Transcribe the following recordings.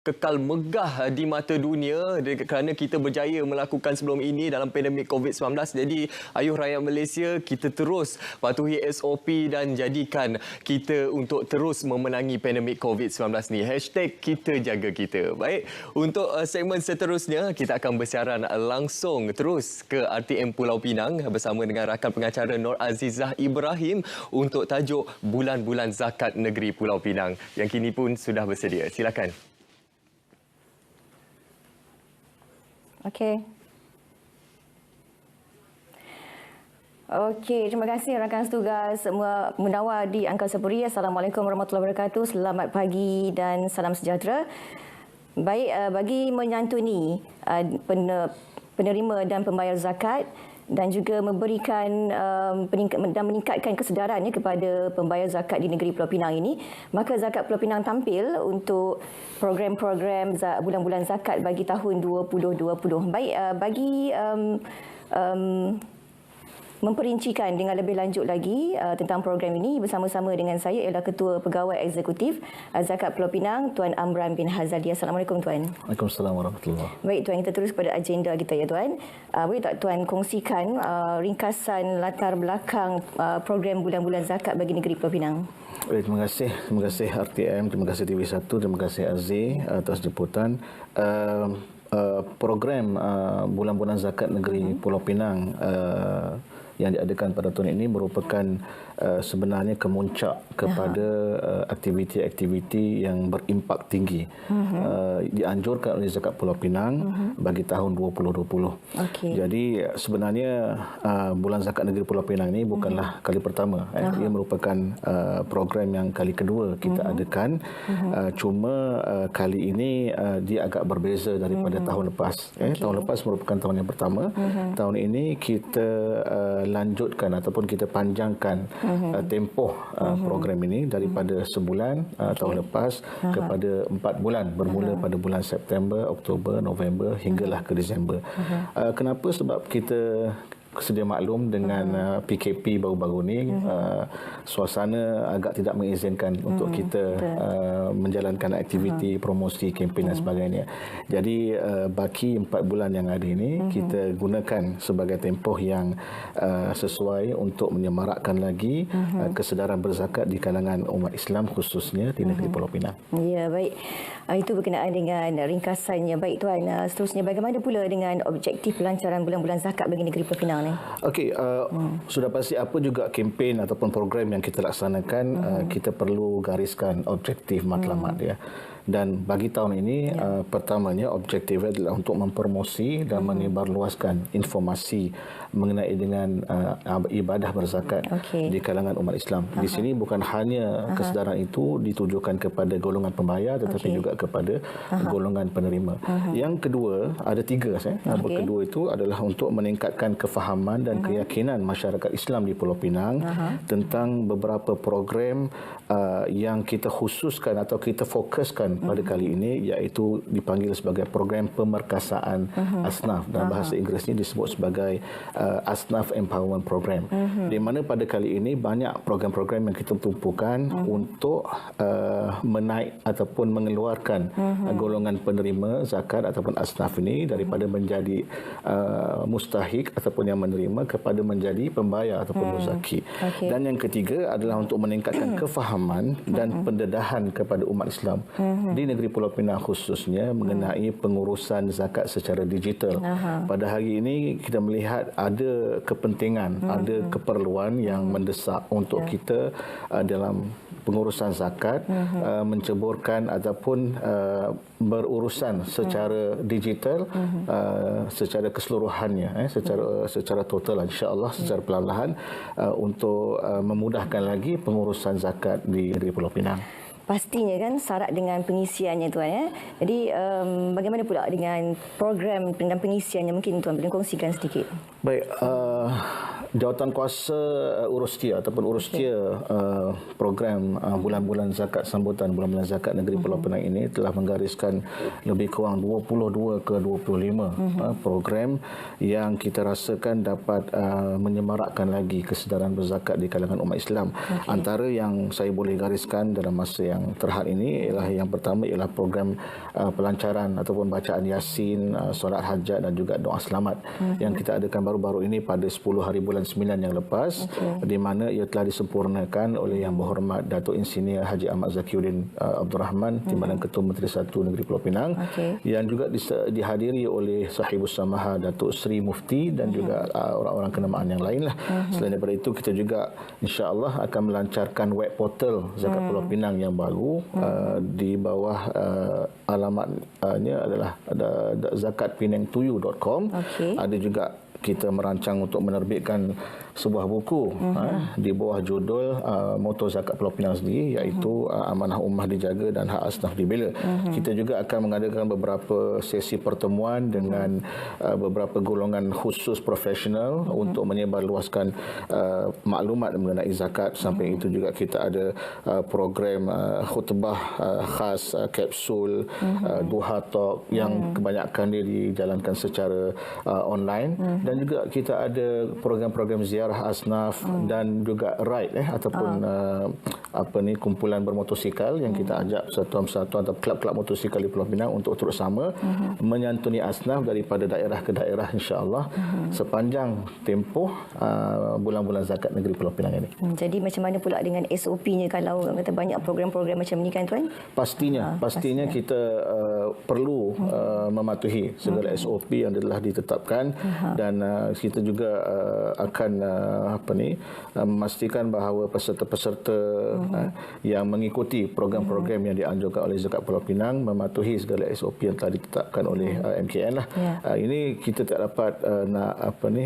kekal megah di mata dunia kerana kita berjaya melakukan sebelum ini dalam pandemik COVID-19. Jadi ayuh rakyat Malaysia, kita terus patuhi SOP dan jadikan kita untuk terus memenangi pandemik COVID-19 ni. #KitaJagaKita. Baik, untuk segmen seterusnya kita akan bersiaran langsung terus ke RTM Pulau Pinang bersama dengan rakan pengacara Nur Azizah Ibrahim untuk tajuk Bulan-Bulan Zakat Negeri Pulau Pinang yang kini pun sudah bersedia. Silakan. Okey, terima kasih rakan setugas semua menawar di Angkasa Puri. Assalamualaikum warahmatullahi wabarakatuh. Selamat pagi dan salam sejahtera. Baik, bagi menyantuni penerima dan pembayar zakat dan juga memberikan dan meningkatkan kesedarannya kepada pembayar zakat di negeri Pulau Pinang ini, maka Zakat Pulau Pinang tampil untuk program-program bulan-bulan zakat bagi tahun 2020. Baik, bagi memperincikan dengan lebih lanjut lagi tentang program ini, bersama-sama dengan saya ialah Ketua Pegawai Eksekutif Zakat Pulau Pinang, Tuan Amran bin Hazali. Assalamualaikum Tuan. Waalaikumsalam warahmatullahi. Baik Tuan, kita terus pada agenda kita ya Tuan. Boleh tak Tuan kongsikan ringkasan latar belakang program bulan-bulan zakat bagi negeri Pulau Pinang? Baik, terima kasih RTM, terima kasih TV1, terima kasih Aziz atas jemputan. Program bulan-bulan zakat negeri Pulau Pinang yang diadakan pada tahun ini merupakan sebenarnya kemuncak kepada aktiviti-aktiviti yang berimpak tinggi dianjurkan oleh Zakat Pulau Pinang bagi tahun 2020. Jadi sebenarnya bulan zakat negeri Pulau Pinang ini bukanlah kali pertama. Ia merupakan program yang kali kedua kita adakan. Cuma kali ini dia agak berbeza daripada tahun lepas. Tahun lepas merupakan tahun yang pertama. Tahun ini kita lanjutkan ataupun kita panjangkan tempoh program ini daripada sebulan tahun lepas kepada 4 bulan, bermula pada bulan September, Oktober, November hinggalah ke Disember. Kenapa? Sebab kita sedia maklum dengan PKP baru-baru ni, suasana agak tidak mengizinkan untuk kita menjalankan aktiviti, promosi, kempen dan sebagainya. Jadi baki 4 bulan yang ada ini kita gunakan sebagai tempoh yang sesuai untuk menyemarakkan lagi kesedaran berzakat di kalangan umat Islam khususnya di negeri Pulau Pinang. Ya, baik. Itu berkenaan dengan ringkasannya. Baik Tuan, seterusnya bagaimana pula dengan objektif pelancaran bulan-bulan zakat bagi negeri Pulau Pinang ni? Okey, sudah pasti apa juga kempen ataupun program yang kita laksanakan, kita perlu gariskan objektif matlamat dia. Dan bagi tahun ini, pertamanya objektifnya adalah untuk mempromosi dan menyebarluaskan informasi mengenai dengan ibadah berzakat di kalangan umat Islam. Di sini bukan hanya kesedaran itu ditujukan kepada golongan pembayar tetapi juga kepada golongan penerima. Yang kedua, ada 3 kedua itu adalah untuk meningkatkan kefahaman dan keyakinan masyarakat Islam di Pulau Pinang tentang beberapa program yang kita khususkan atau kita fokuskan pada kali ini, iaitu dipanggil sebagai program pemerkasaan asnaf. Dalam bahasa Inggerisnya disebut sebagai Asnaf Empowerment Program. Di mana pada kali ini banyak program-program yang kita tumpukan untuk menaik ataupun mengeluarkan golongan penerima zakat ataupun asnaf ini daripada menjadi mustahik ataupun yang menerima kepada menjadi pembayar ataupun muzaki. Dan yang ketiga adalah untuk meningkatkan kefahaman dan pendedahan kepada umat Islam di negeri Pulau Pinang khususnya mengenai pengurusan zakat secara digital. Pada hari ini kita melihat ada kepentingan, ada keperluan yang mendesak untuk kita dalam pengurusan zakat menceburkan ataupun berurusan secara digital secara keseluruhannya, secara total insya-Allah, secara perlahan-lahan untuk memudahkan lagi pengurusan zakat di negeri Pulau Pinang. Pastinya kan syarat dengan pengisiannya Tuan ya. Jadi bagaimana pula dengan program dan pengisiannya, mungkin Tuan boleh kongsikan sedikit. Baik, Jawatankuasa Urustia ataupun Urustia program bulan-bulan zakat sambutan bulan-bulan zakat negeri Pulau Pinang ini telah menggariskan lebih kurang 22 ke 25 program yang kita rasakan dapat menyemarakkan lagi kesedaran berzakat di kalangan umat Islam. Antara yang saya boleh gariskan dalam masa yang terhad ini ialah yang pertama ialah program pelancaran ataupun bacaan Yasin, solat hajat dan juga doa selamat yang kita adakan baru-baru ini pada 10 hari bulan 9 yang lepas, di mana ia telah disempurnakan oleh Yang Berhormat Datuk Insinyur Haji Ahmad Zakiuddin Abdul Rahman, Timbalan Ketua Menteri 1 Negeri Pulau Pinang, yang juga dihadiri oleh Sahibus Samaha Datuk Seri Mufti dan juga orang-orang kenamaan yang lain lah. Selain daripada itu, kita juga insya-Allah akan melancarkan web portal Zakat Pulau Pinang yang baru di bawah alamatnya adalah zakatpenangtoyou.com. Ada juga kita merancang untuk menerbitkan sebuah buku di bawah judul moto Zakat Pulau Pinang sendiri, iaitu amanah ummah dijaga dan hak asnaf dibela. Kita juga akan mengadakan beberapa sesi pertemuan dengan beberapa golongan khusus profesional untuk menyebarluaskan maklumat mengenai zakat. Samping itu juga kita ada program khutbah khas, kapsul, duha talk yang kebanyakan dia dijalankan secara online, dan juga kita ada program-program ziarah asnaf dan juga ride ataupun kumpulan bermotosikal yang kita ajak persatuan-persatuan atau klub-klub motosikal di Pulau Pinang untuk turut sama menyantuni asnaf daripada daerah ke daerah, insya-Allah sepanjang tempoh bulan-bulan zakat negeri Pulau Pinang ini. Jadi macam mana pula dengan SOP-nya kalau kata banyak program-program macam ni kan tuan? Pastinya kita perlu mematuhi segala SOP yang telah ditetapkan, dan kita juga akan memastikan bahawa peserta-peserta yang mengikuti program-program yang dianjurkan oleh Zakat Pulau Pinang mematuhi segala SOP yang telah ditetapkan oleh MKN lah. Ini kita tak dapat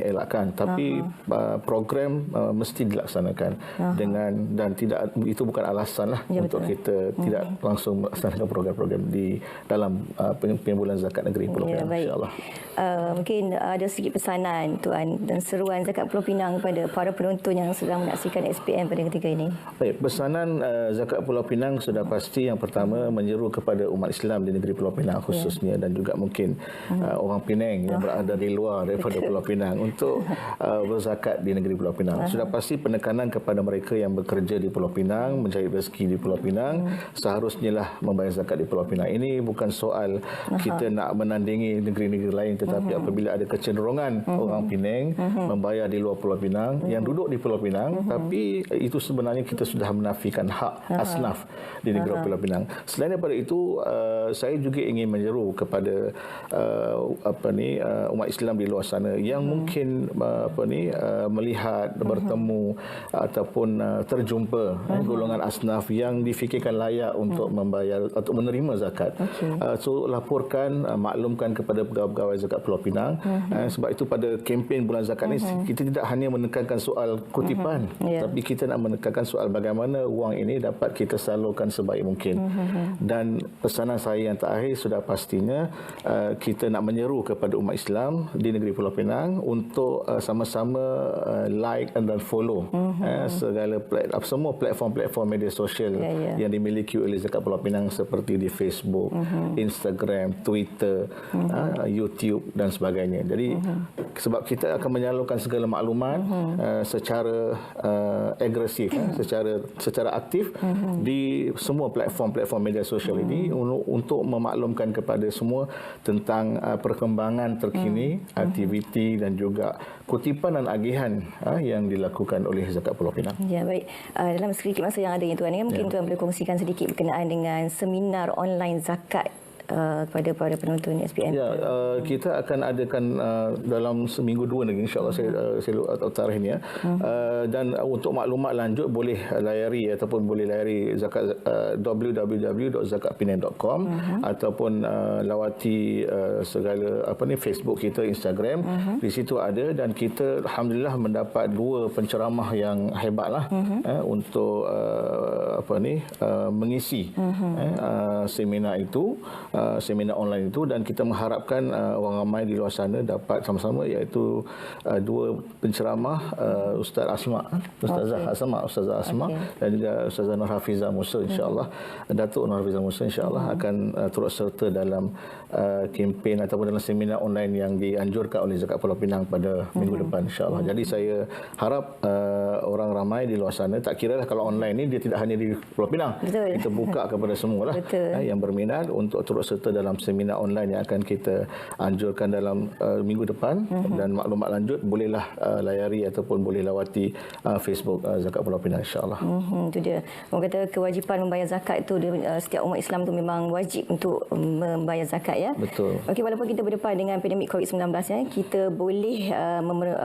elakkan, tapi program mesti dilaksanakan dan tidak, itu bukan alasan lah untuk kita tidak langsung melaksanakan program-program di dalam pembulan zakat negeri Pulau Pinang, insya-Allah. Mungkin ada sedikit pesanan tuan dan seruan Zakat Pulau Pinang kepada para penonton yang sedang menyaksikan SPM pada ketika ini. Baik, pesanan Zakat Pulau Pinang sudah pasti yang pertama menyeru kepada umat Islam di negeri Pulau Pinang khususnya, dan juga mungkin orang Penang yang berada di luar daripada Pulau Pinang untuk berzakat di negeri Pulau Pinang. Sudah pasti penekanan kepada mereka yang bekerja di Pulau Pinang, mencari rezeki di Pulau Pinang, seharusnya lah membayar zakat di Pulau Pinang. Ini bukan soal kita nak menandingi negeri-negeri lain, tetapi apabila ada kecenderungan orang Penang membayar di luar Pulau Pinang yang duduk di Pulau Pinang, tapi itu sebenarnya kita sudah menafikan hak asnaf di negeri Pulau Pinang. Selain daripada itu, saya juga ingin menyeru kepada umat Islam di luar sana yang mungkin melihat, bertemu ataupun terjumpa golongan asnaf yang difikirkan layak untuk membayar atau menerima zakat. So laporkan, maklumkan kepada pegawai-pegawai zakat Pulau Pinang. Sebab itu pada kempen bulan zakat ni kita tidak hanya menekankan soal kutipan, tapi kita nak menekankan soal bagaimana wang ini dapat kita salurkan sebaik mungkin. Dan pesanan saya yang terakhir sudah pastinya kita nak menyeru kepada umat Islam di negeri Pulau Pinang untuk sama-sama like dan follow semua platform-platform media sosial yang dimiliki oleh Zakat Pulau Pinang seperti di Facebook, Instagram, Twitter, YouTube dan sebagainya. Jadi sebab kita akan menyalurkan segala maklumat secara agresif, secara aktif di semua platform-platform media sosial ini untuk memaklumkan kepada semua tentang perkembangan terkini, aktiviti dan juga kutipan dan agihan yang dilakukan oleh Zakat Pulau Pinang. Ya, baik. Dalam sedikit masa yang ada ini tuan, mungkin tuan boleh kongsikan sedikit berkenaan dengan seminar online zakat kepada para penonton SPM. Ya, kita akan adakan dalam seminggu dua lagi, insya-Allah saya tarikh ini ya. Dan untuk maklumat lanjut boleh layari zakat www.zakatpenang.com ataupun lawati segala Facebook kita, Instagram. Di situ ada, dan kita alhamdulillah mendapat dua penceramah yang hebatlah untuk mengisi seminar itu. seminar online itu, dan kita mengharapkan orang ramai di luar sana dapat sama-sama, iaitu dua penceramah, Ustazah Asma dan juga Ustazah Nur Hafizah Musa, insya-Allah. Datuk Nur Hafizah Musa insya-Allah akan turut serta dalam kempen ataupun dalam seminar online yang dianjurkan oleh Zakat Pulau Pinang pada minggu depan, insya-Allah. Jadi saya harap orang ramai di luar sana, tak kira lah kalau online ni dia tidak hanya di Pulau Pinang. Betul. Kita buka kepada semua lah yang berminat untuk turut serta dalam seminar online yang akan kita anjurkan dalam minggu depan. Dan maklumat lanjut bolehlah layari ataupun boleh lawati Facebook Zakat Pulau Pinang, insya-Allah. Itu dia. Orang kata kewajipan membayar zakat itu setiap umat Islam tu memang wajib untuk membayar zakat, ya. Betul. Okey, walaupun kita berdepan dengan pandemik COVID-19, ya, kita boleh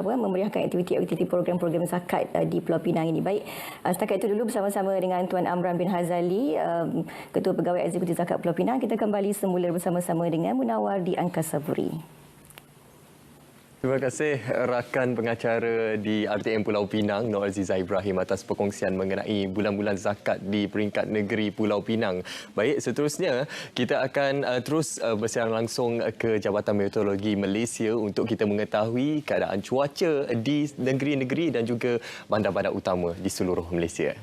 memeriahkan aktiviti-aktiviti program-program zakat di Pulau Pinang ini. Baik, setakat itu dulu bersama-sama dengan Tuan Amran bin Hazali, Ketua Pegawai Eksekutif Zakat Pulau Pinang. Kita kembali semula bersama-sama dengan Munawar di Angkasa Puri. Terima kasih rakan pengacara di RTM Pulau Pinang, Nur Azizah Ibrahim, atas perkongsian mengenai bulan-bulan zakat di peringkat negeri Pulau Pinang. Baik, seterusnya kita akan terus bersiaran langsung ke Jabatan Meteorologi Malaysia untuk kita mengetahui keadaan cuaca di negeri-negeri dan juga bandar-bandar utama di seluruh Malaysia.